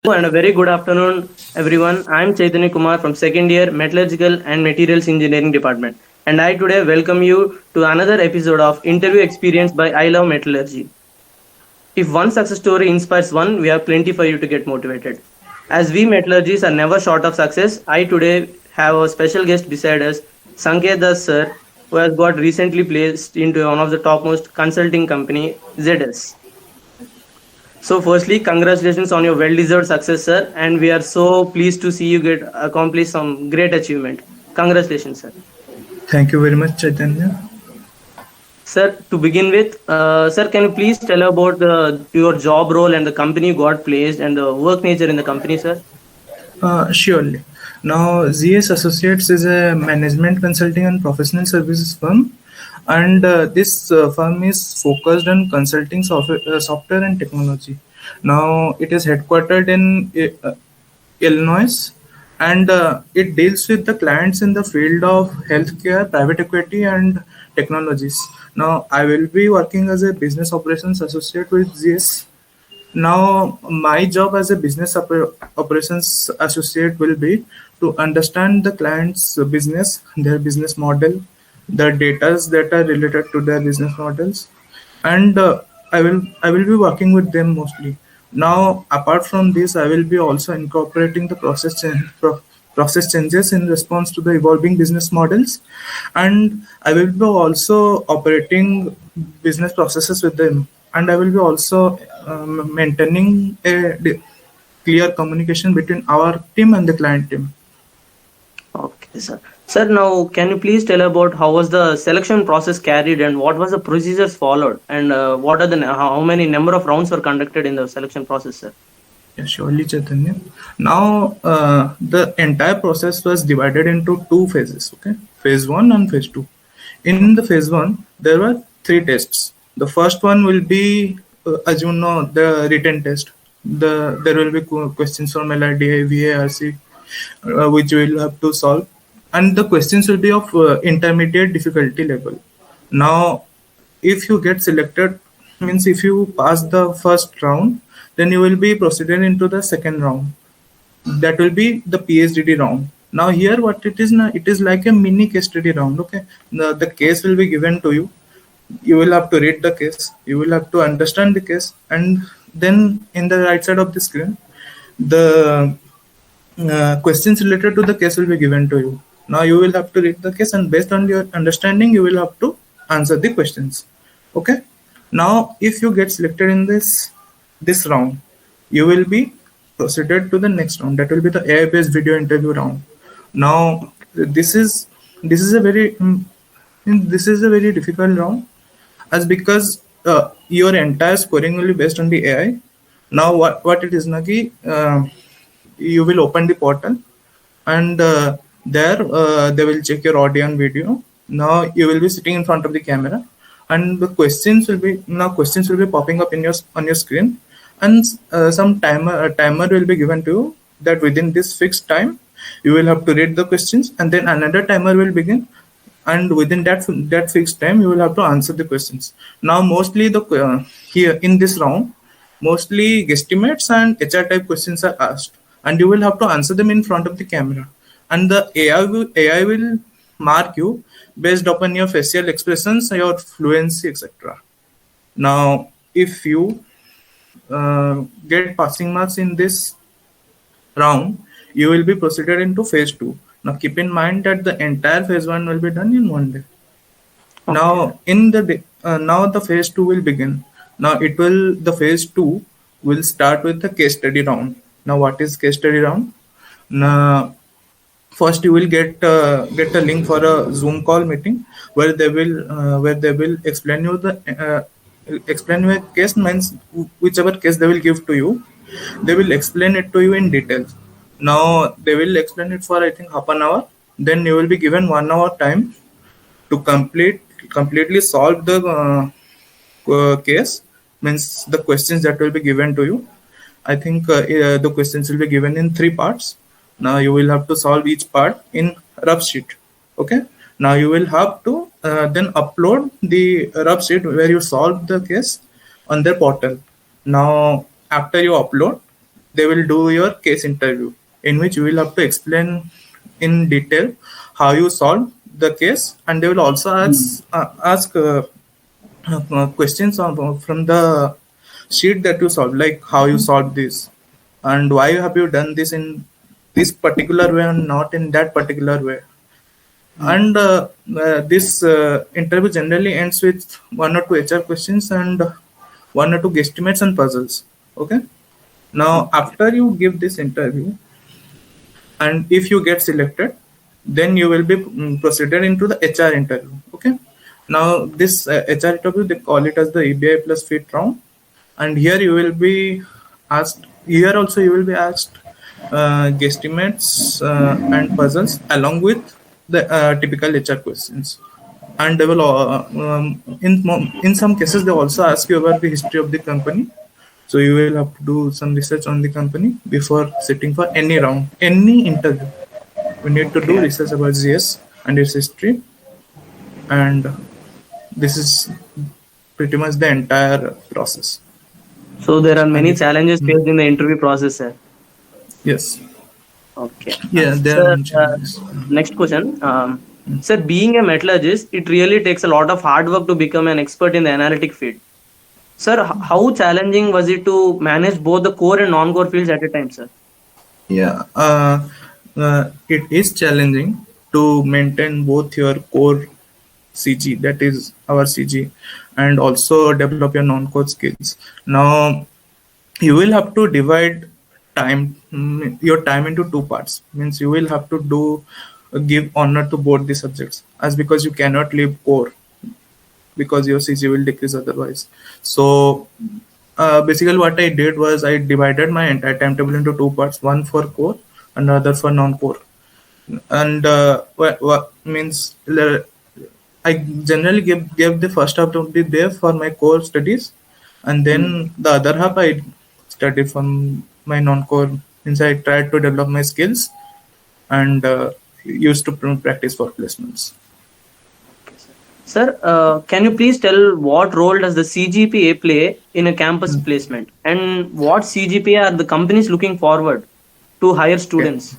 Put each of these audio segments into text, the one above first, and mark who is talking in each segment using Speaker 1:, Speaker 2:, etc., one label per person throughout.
Speaker 1: And a very good afternoon, everyone. I'm Chaitanya Kumar from second year Metallurgical and Materials Engineering Department, and I today welcome you to another episode of Interview Experience by I Love Metallurgy. If one success story inspires one, we have plenty for you to get motivated. As we metallurgists are never short of success, I today have a special guest beside us, Sanket Das sir, who has got recently placed into one of the topmost consulting company, ZS. So, firstly, congratulations on your well-deserved success, sir, and we are so pleased to see you get accomplish some great achievement. Congratulations, sir.
Speaker 2: Thank you very much, Chaitanya.
Speaker 1: Sir, to begin with, sir, can you please tell about your job role and the company you got placed and the work nature in the company, sir?
Speaker 2: Surely. Now, ZS Associates is a management consulting and professional services firm, and this firm is focused on consulting software and technology. Now, it is headquartered in Illinois, and it deals with the clients in the field of healthcare, private equity, and technologies. Now, I will be working as a business operations associate with ZS. Now, my job as a business operations associate will be to understand the client's business, their business model, the data that are related to their business models, and I will be working with them mostly. Now, apart from this, I will be also incorporating the process changes in response to the evolving business models, and I will be also operating business processes with them, and I will be also maintaining a clear communication between our team and the client team.
Speaker 1: Okay, sir. Sir, now can you please tell about how was the selection process carried and what was the procedures followed and what are the how many number of rounds were conducted in the selection process, sir?
Speaker 2: Yeah, surely, Chaitanya. Now, the entire process was divided into two phases. Okay, phase one and phase two. In the phase one, there were three tests. The first one will be, as you know, the written test. There will be questions from LIDA, VARC, which we will have to solve, and the questions will be of intermediate difficulty level. Now, if you get selected, means if you pass the first round, then you will be proceeded into the second round. That will be the PhD round. Now here what it is now, it is like a mini case study round. Okay, the case will be given to you. You will have to read the case, you will have to understand the case, and then in the right side of the screen, the questions related to the case will be given to you. Now you will have to read the case, and based on your understanding, you will have to answer the questions. Okay. Now, if you get selected in this round, you will be proceeded to the next round. That will be the AI-based video interview round. Now, this is a very difficult round, as because your entire scoring will be based on the AI. Now, what it is, Nagi, you will open the portal, and there they will check your audio and video. Now you will be sitting in front of the camera, and the questions will be popping up in your on your screen, and some timer will be given to you, that within this fixed time you will have to read the questions, and then another timer will begin, and within that fixed time you will have to answer the questions. Now mostly here in this round, mostly guesstimates and HR type questions are asked, and you will have to answer them in front of the camera, and the AI will mark you based upon your facial expressions, your fluency, etc. Now, if you get passing marks in this round, you will be proceeded into phase two. Now, keep in mind that the entire phase one will be done in one day.
Speaker 1: Okay.
Speaker 2: Now the phase two will begin. Now the phase two will start with the case study round. Now, what is case study round? Now, first you will get a link for a Zoom call meeting, where they will explain you explain your case, means whichever case they will give to you, they will explain it to you in detail. Now they will explain it for, I think, half an hour. Then you will be given 1 hour time to completely solve the case, means the questions that will be given to you. I think the questions will be given in 3 parts. Now you will have to solve each part in rough sheet. Okay. Now you will have to then upload the rough sheet where you solved the case on their portal. Now after you upload, they will do your case interview, in which you will have to explain in detail how you solved the case, and they will also ask questions from the sheet that you solved, like how you solved this and why have you done this in this particular way and not in that particular way. And this interview generally ends with one or two HR questions and one or two guesstimates and puzzles. Okay. Now, after you give this interview, and if you get selected, then you will be proceeded into the HR interview. Okay. Now, this HR interview, they call it as the EBI plus fit round, and here you will be asked. Here also you will be asked guesstimates and puzzles along with the typical HR questions. And they will in some cases they also ask you about the history of the company. So you will have to do some research on the company before sitting for any round, any interview. We need to do research about GS and its history, and this is pretty much the entire process.
Speaker 1: So there are many challenges faced in the interview process, sir.
Speaker 2: Yes.
Speaker 1: Okay.
Speaker 2: Yeah, there
Speaker 1: Sir,
Speaker 2: are many challenges.
Speaker 1: next question. Sir, being a metallurgist, it really takes a lot of hard work to become an expert in the analytic field. Sir, how challenging was it to manage both the core and non-core fields at a time, sir?
Speaker 2: Yeah, it is challenging to maintain both your core CG, that is our CG, and also develop your non-core skills. Now, you will have to divide your time into two parts. Means you will have to give honor to both the subjects, as because you cannot leave core because your CG will decrease otherwise. So basically what I did was I divided my entire timetable into two parts, one for core and another for non-core. And what means I generally gave the first half of the day for my core studies, and then the other half I studied from my non-core. Means I tried to develop my skills and used to practice for placements.
Speaker 1: Sir, can you please tell what role does the CGPA play in a campus placement, and what CGPA are the companies looking forward to hire students?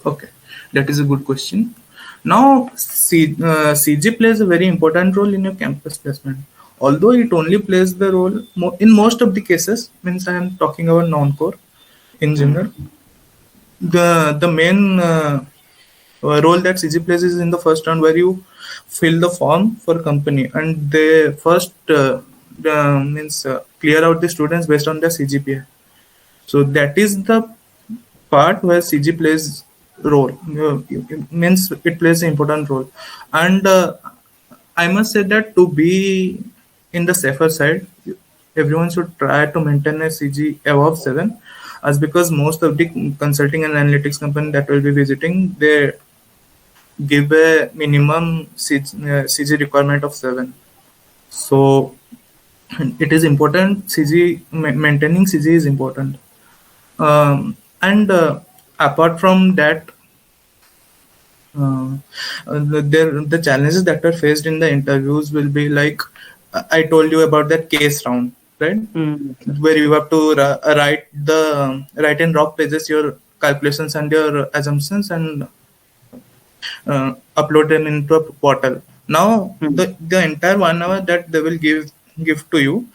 Speaker 2: Okay, that is a good question. Now, CG plays a very important role in your campus placement. Although it only plays the role in most of the cases, means I am talking about non-core in general. The main role that CG plays is in the first round, where you fill the form for company, and they first clear out the students based on their CGPA. So that is the part where CG plays role. Means it plays an important role, and I must say that to be in the safer side, everyone should try to maintain a CG above 7, as because most of the consulting and analytics company that will be visiting, they give a minimum CG requirement of 7. So it is important. Maintaining CG is important. And apart from that, the challenges that are faced in the interviews will be like I told you about that case round, right? Where you have to write in raw pages your calculations and your assumptions and upload them into a portal. Now the entire 1 hour that they will give to you,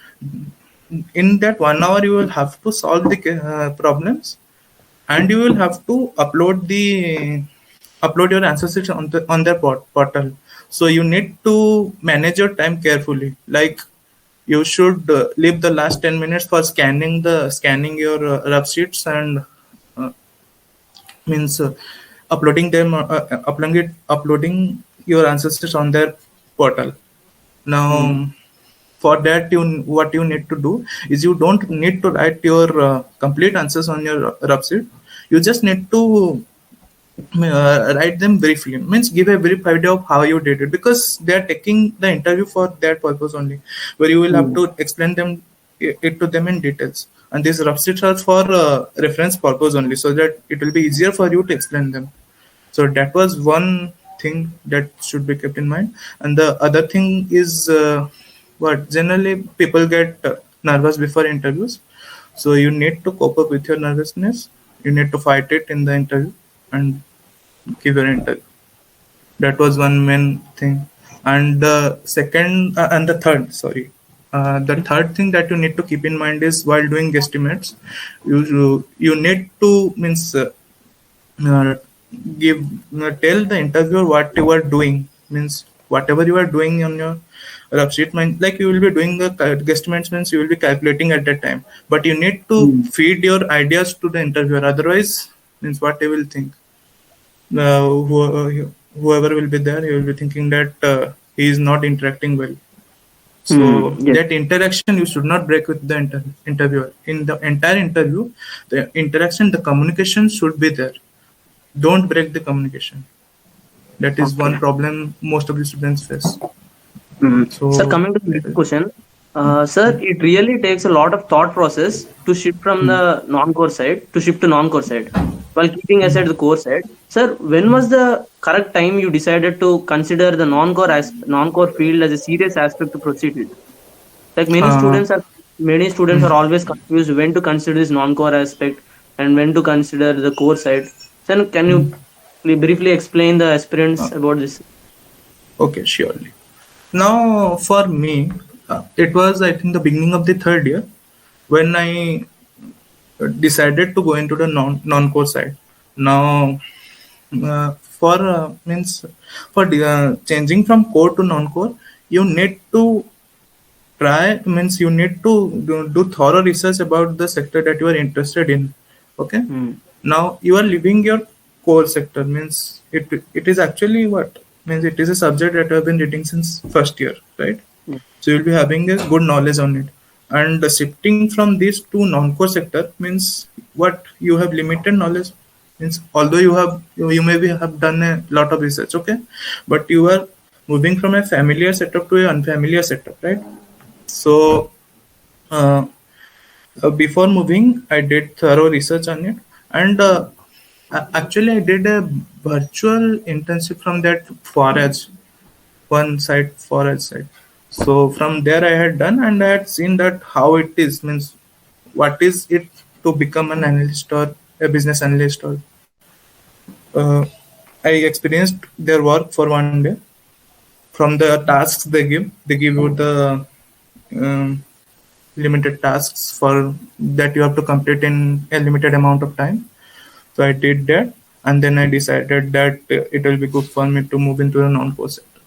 Speaker 2: in that 1 hour you will have to solve the problems, and you will have to upload your answers on their portal. So you need to manage your time carefully. Like you should leave the last 10 minutes for scanning your rough sheets and uploading them, uploading your ancestors on their portal. Now, for that, what you need to do is you don't need to write your complete answers on your rough sheet. You just need to write them briefly. Means give a brief idea of how you did it, because they are taking the interview for that purpose only, where you will have to explain it to them in details. And these rough sheets are for reference purpose only, so that it will be easier for you to explain them. So that was one thing that should be kept in mind. And the other thing is what generally people get nervous before interviews. So you need to cope up with your nervousness. You need to fight it in the interview and give your interview. That was one main thing. And the second and the third, sorry, the third thing that you need to keep in mind is while doing guesstimates, you need to means uh, give tell the interviewer what you are doing, means whatever you are doing on your rough sheet, like you will be doing the guesstimates, means you will be calculating at that time, but you need to feed your ideas to the interviewer, otherwise means what they will think, whoever will be there, he will be thinking that he is not interacting well. So
Speaker 1: Yes.
Speaker 2: that interaction you should not break with the interviewer. In the entire interview, the interaction, the communication should be there. Don't break the communication. That is one
Speaker 1: Okay.
Speaker 2: problem most of the students face.
Speaker 1: Sir,
Speaker 2: So,
Speaker 1: coming to the next question, sir, it really takes a lot of thought process to shift from the non-core side to shift to non-core side while keeping aside the core side. Sir, when was the correct time you decided to consider the non-core field as a serious aspect to proceed with? Like
Speaker 2: uh,
Speaker 1: many students are always confused when to consider this non-core aspect and when to consider the core side. Sir, can you briefly explain the aspirants about this?
Speaker 2: okay, surely. Now, for me, it was, I think, the beginning of the third year when I decided to go into the non-core side. Now, for means for changing from core to non-core, you need to try, means you need to do thorough research about the sector that you are interested in. Okay,
Speaker 1: Hmm.
Speaker 2: now you are leaving your core sector, means it is actually what means it is a subject that you have been reading since first year, right?
Speaker 1: Hmm.
Speaker 2: So you'll be having a good knowledge on it, and shifting from this to non-core sector means what you have limited knowledge, means although you maybe have done a lot of research, okay, but you are moving from a familiar setup to an unfamiliar setup, right? So uh, before moving, I did thorough research on it, and actually, I did a virtual internship from that Forage, one site, Forage site. So from there, I had done, and I had seen that how it is, means what is it to become an analyst or a business analyst, or uh, I experienced their work for one day. From the tasks they give you the um, limited tasks for that you have to complete in a limited amount of time. So I did that, and then I decided that it will be good for me to move into the non-core sector.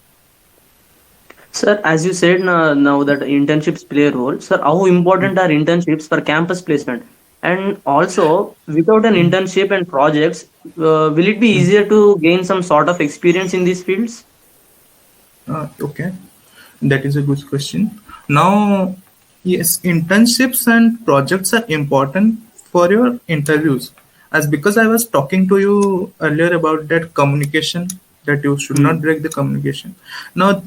Speaker 1: Sir, as you said now that internships play a role, sir, how important are internships for campus placement? And also, without an internship and projects, will it be easier to gain some sort of experience in these fields?
Speaker 2: Okay, that is a good question. Now, yes, internships and projects are important for your interviews. As because I was talking to you earlier about that communication, that you should not
Speaker 1: Hmm.
Speaker 2: break the communication. Now,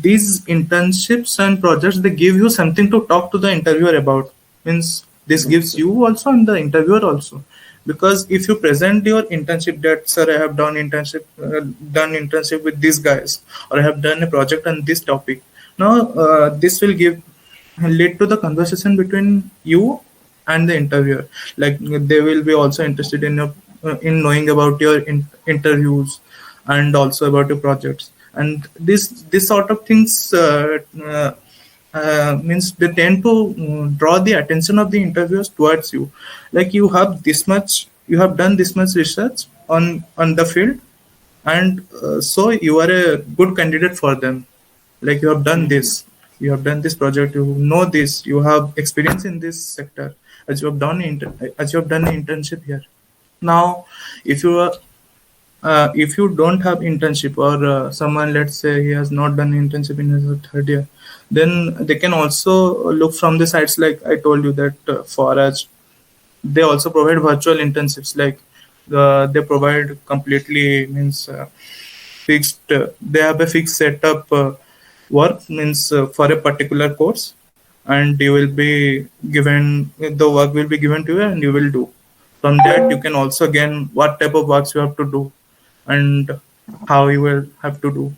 Speaker 2: these internships and projects, they give you something to talk to the interviewer about, means this gives you also and the interviewer also, because if you present your internship that sir, I have done internship with these guys, or I have done a project on this topic. Now this will give lead to the conversation between you and the interviewer, like they will be also interested in your in knowing about your interviews, and also about your projects, and this sort of things means they tend to draw the attention of the interviewers towards you, like you have done this much research on the field, and so you are a good candidate for them, like you have done this project, you know this, you have experience in this sector, as you have as you have done an internship here. Now if you are if you don't have internship, or someone, let's say he has not done internship in his third year, then they can also look from the sites like I told you that Forage, they also provide virtual internships, like they provide completely means fixed they have a fixed setup work, means for a particular course, and you will be given the work will be given to you, and you will do. From that you can also gain what type of works you have to do, and how you will have to do.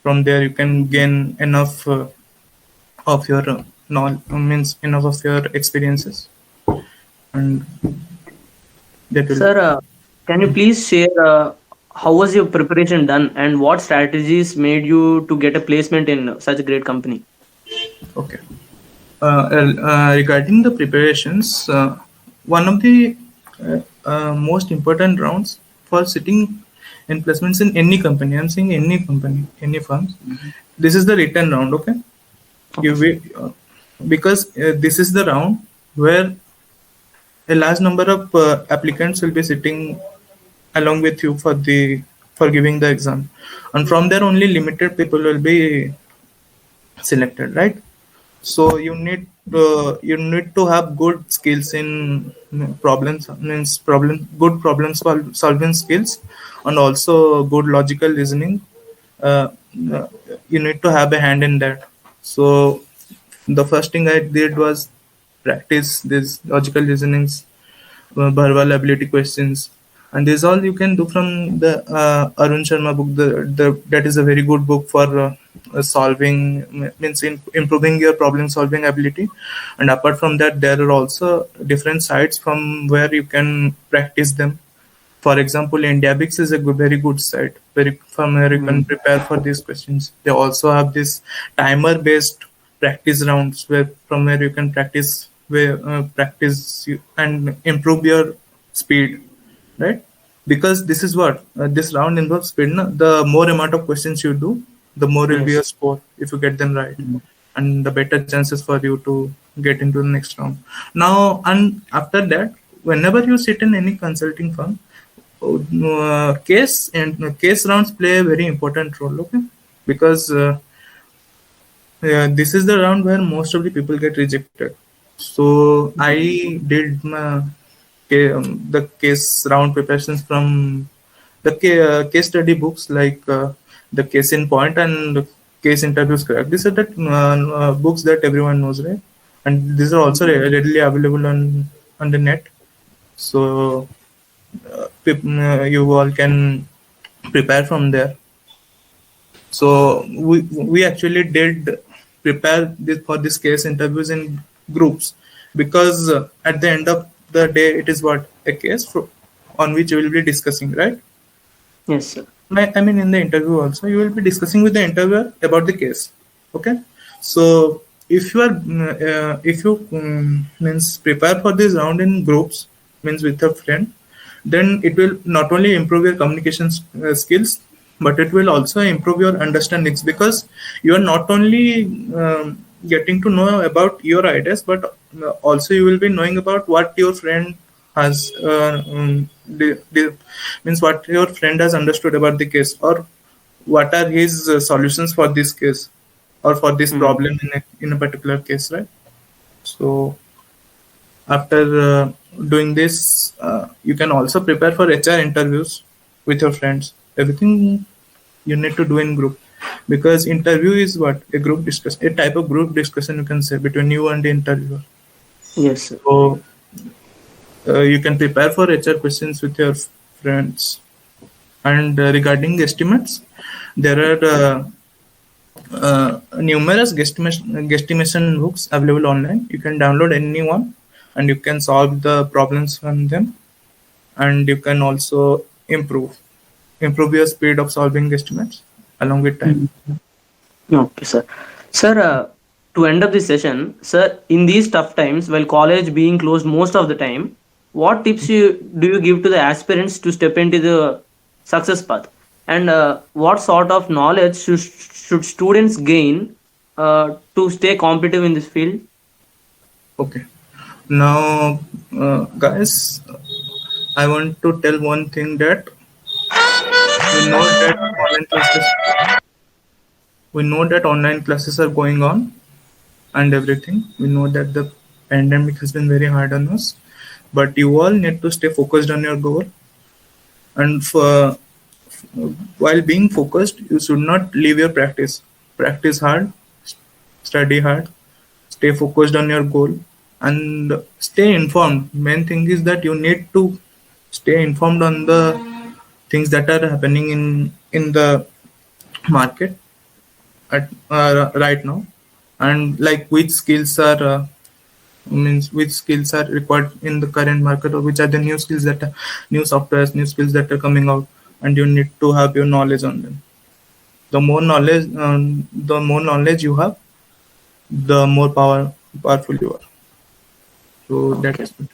Speaker 2: From there you can gain enough of your means enough of your experiences, and that will.
Speaker 1: Sir, can you please share how was your preparation done and what strategies made you to get a placement in such a great company?
Speaker 2: Okay. Regarding the preparations, one of the most important rounds for sitting in placements in any company, I'm saying any company, any firms, this is the written round, okay?
Speaker 1: Okay,
Speaker 2: You
Speaker 1: sir.
Speaker 2: wait, because this is the round where a large number of applicants will be sitting along with you for giving the exam, and from there only limited people will be selected, right? So you need to have good skills in problems means solving skills, and also good logical reasoning. uh, uh, you need to have a hand in that. So the first thing I did was practice these logical reasonings, verbal ability questions, and this all you can do from the Arun Sharma book. That is a very good book for improving your problem solving ability. And apart from that, there are also different sites from where you can practice them. For example, Indiabix is a very good site from where you can
Speaker 1: Mm.
Speaker 2: prepare for these questions. They also have this timer-based practice rounds where you can practice and improve your speed, right? Because this is what this round involves speed. Na? The more amount of questions you do, the more will be
Speaker 1: Yes.
Speaker 2: your score if you get them right,
Speaker 1: Mm.
Speaker 2: and the better chances for you to get into the next round. Now, and after that, whenever you sit in any consulting firm, case rounds play a very important role, okay? Because this is the round where most of the people get rejected. So I did the case round preparations from the case study books, like the Case in Point and Case Interviews Crack. These are the books that everyone knows, right? And these are also readily available on the net. So you all can prepare from there. So we actually did prepare for this case interviews in groups, because at the end of the day it is what a case on which you will be discussing, right?
Speaker 1: Yes, sir.
Speaker 2: I mean, in the interview also you will be discussing with the interviewer about the case. Okay, so if you means prepare for this round in groups, means with a friend, then it will not only improve your communication skills, but it will also improve your understandings, because you are not only getting to know about your ideas, but also you will be knowing about what your friend has means what your friend has understood about the case, or what are his solutions for this case, or for this
Speaker 1: Mm.
Speaker 2: problem in a particular case, right? So after doing this, you can also prepare for HR interviews with your friends. Everything you need to do in group, because interview is what a group discussion, a type of group discussion, you can say, between you and the interviewer.
Speaker 1: Yes, sir.
Speaker 2: So you can prepare for HR questions with your friends. And regarding estimates, there are numerous guesstimation books available online. You can download any one, and you can solve the problems from them, and you can also improve your speed of solving estimates along with time.
Speaker 1: Mm. Okay, sir. Sir, to end up this session, sir, in these tough times, while college being closed most of the time, what tips do you give to the aspirants to step into the success path? And what sort of knowledge should students gain to stay competitive in this field?
Speaker 2: Okay. Now, guys, I want to tell one thing, that we know that online classes we know that online classes are going on and everything. We know that the pandemic has been very hard on us, but you all need to stay focused on your goal. And while being focused, you should not leave your practice. Practice hard, study hard, stay focused on your goal, and stay informed. Main thing is that you need to stay informed on the things that are happening in the market at right now. and like which skills are means which skills are required in the current market, or which are the new skills that are new softwares, new skills that are coming out, and you need to have your knowledge on them. The more knowledge you have, the more powerful you are. So
Speaker 1: Okay.
Speaker 2: that's it.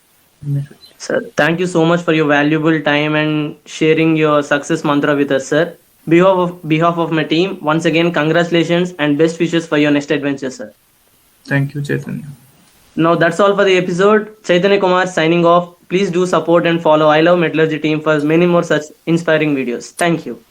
Speaker 1: Sir, thank you so much for your valuable time and sharing your success mantra with us, sir. Behalf of my team, once again, congratulations and best wishes for your next adventure, sir.
Speaker 2: Thank you, Chaitanya.
Speaker 1: Now that's all for the episode. Chaitanya Kumar signing off. Please do support and follow I Love Metallurgy team for many more such inspiring videos. Thank you.